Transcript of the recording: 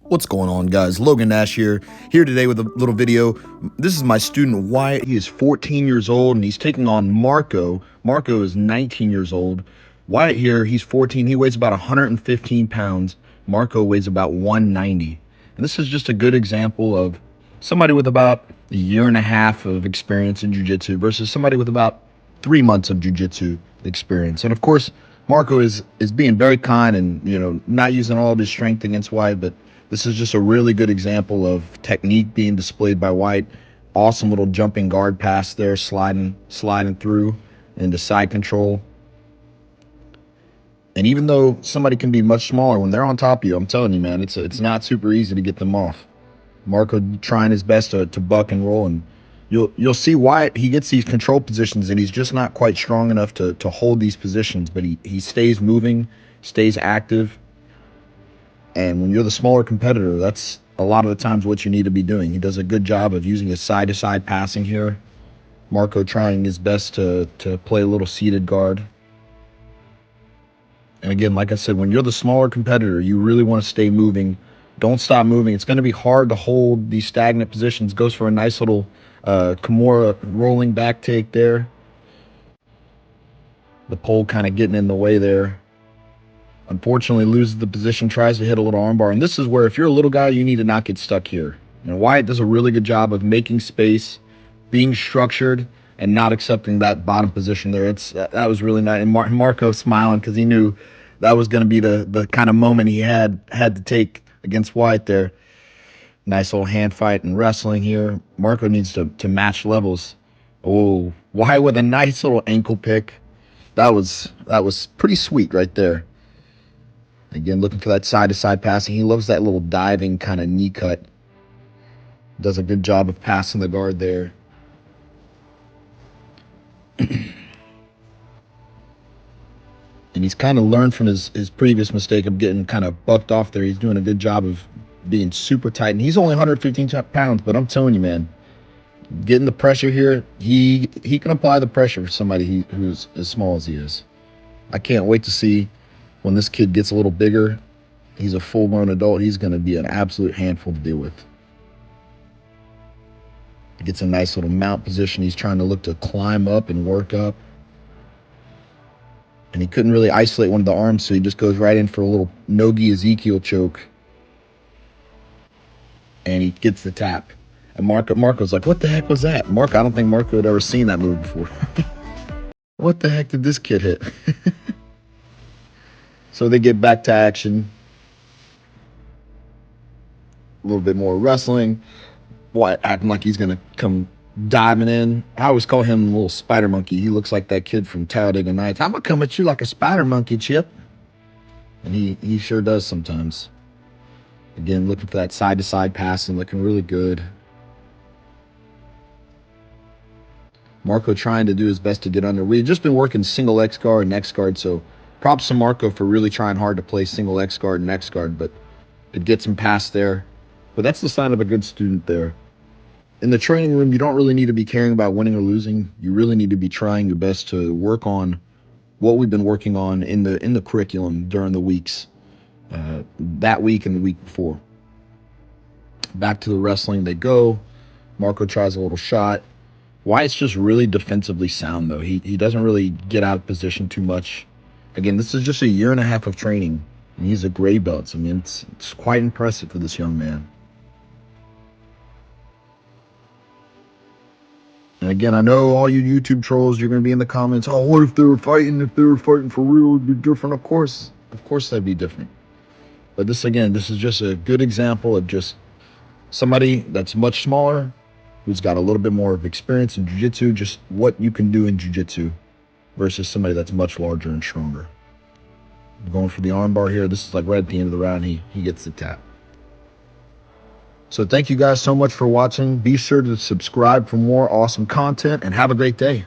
What's going on, guys? Logan Nash here today with a little video. This is my student Wyatt. He is 14 years old and he's taking on Marco. Marco is 19 years old. Wyatt here, he's 14. He weighs about 115 pounds. Marco weighs about 190. And this is just a good example of somebody with about a year and a half of experience in jiu-jitsu versus somebody with about 3 months of jiu-jitsu experience. And of course, Marco is being very kind and, not using all of his strength against Wyatt, but this is just a really good example of technique being displayed by Wyatt. Awesome little jumping guard pass there, sliding through into side control. And even though somebody can be much smaller, when they're on top of you, I'm telling you, man, it's not super easy to get them off. Marco trying his best to buck and roll, and you'll see Wyatt, he gets these control positions and he's just not quite strong enough to hold these positions, but he stays moving, stays active. And when you're the smaller competitor, that's a lot of the times what you need to be doing. He does a good job of using his side-to-side passing here. Marco trying his best to play a little seated guard. And again, like I said, when you're the smaller competitor, you really want to stay moving. Don't stop moving. It's going to be hard to hold these stagnant positions. Goes for a nice little Kimura rolling back take there. The pole kind of getting in the way there. Unfortunately, loses the position, tries to hit a little armbar. And this is where, if you're a little guy, you need to not get stuck here. And Wyatt does a really good job of making space, being structured, and not accepting that bottom position there. That was really nice. And Marco smiling because he knew that was going to be the kind of moment he had to take against Wyatt there. Nice little hand fight and wrestling here. Marco needs to match levels. Oh, Wyatt with a nice little ankle pick. That was pretty sweet right there. Again, looking for that side-to-side passing. He loves that little diving kind of knee cut. Does a good job of passing the guard there. And he's kind of learned from his previous mistake of getting kind of bucked off there. He's doing a good job of being super tight. And he's only 115 pounds, but I'm telling you, man, getting the pressure here, he can apply the pressure for somebody who's as small as he is. I can't wait to see when this kid gets a little bigger. He's a full-grown adult. He's going to be an absolute handful to deal with. Gets a nice little mount position. He's trying to look to climb up and work up. And he couldn't really isolate one of the arms, so he just goes right in for a little Nogi Ezekiel choke. And he gets the tap. And Marco's like, what the heck was that? I don't think Marco had ever seen that move before. What the heck did this kid hit? So they get back to action. A little bit more wrestling. Wyatt acting like he's gonna come diving in. I always call him a little spider monkey. He looks like that kid from Talladega Nights. I'm gonna come at you like a spider monkey, Chip. And he sure does sometimes. Again, looking for that side-to-side passing, looking really good. Marco trying to do his best to get under. We've just been working single X guard and X guard, so props to Marco for really trying hard to play single X guard and X guard, but it gets him past there. But that's the sign of a good student there. In the training room, you don't really need to be caring about winning or losing. You really need to be trying your best to work on what we've been working on in the curriculum during the weeks, that week and the week before. Back to the wrestling they go. Marco tries a little shot. Wyatt's just really defensively sound, though. He doesn't really get out of position too much. Again, this is just a year and a half of training, and he's a gray belt. So, I mean, it's quite impressive for this young man. And again, I know all you YouTube trolls, you're going to be in the comments, oh, what if they were fighting? If they were fighting for real, it'd be different. Of course that'd be different. But this is just a good example of just somebody that's much smaller, who's got a little bit more of experience in jiu-jitsu, just what you can do in jiu-jitsu versus somebody that's much larger and stronger. I'm going for the armbar here. This is like right at the end of the round. He gets the tap. So thank you guys so much for watching. Be sure to subscribe for more awesome content and have a great day.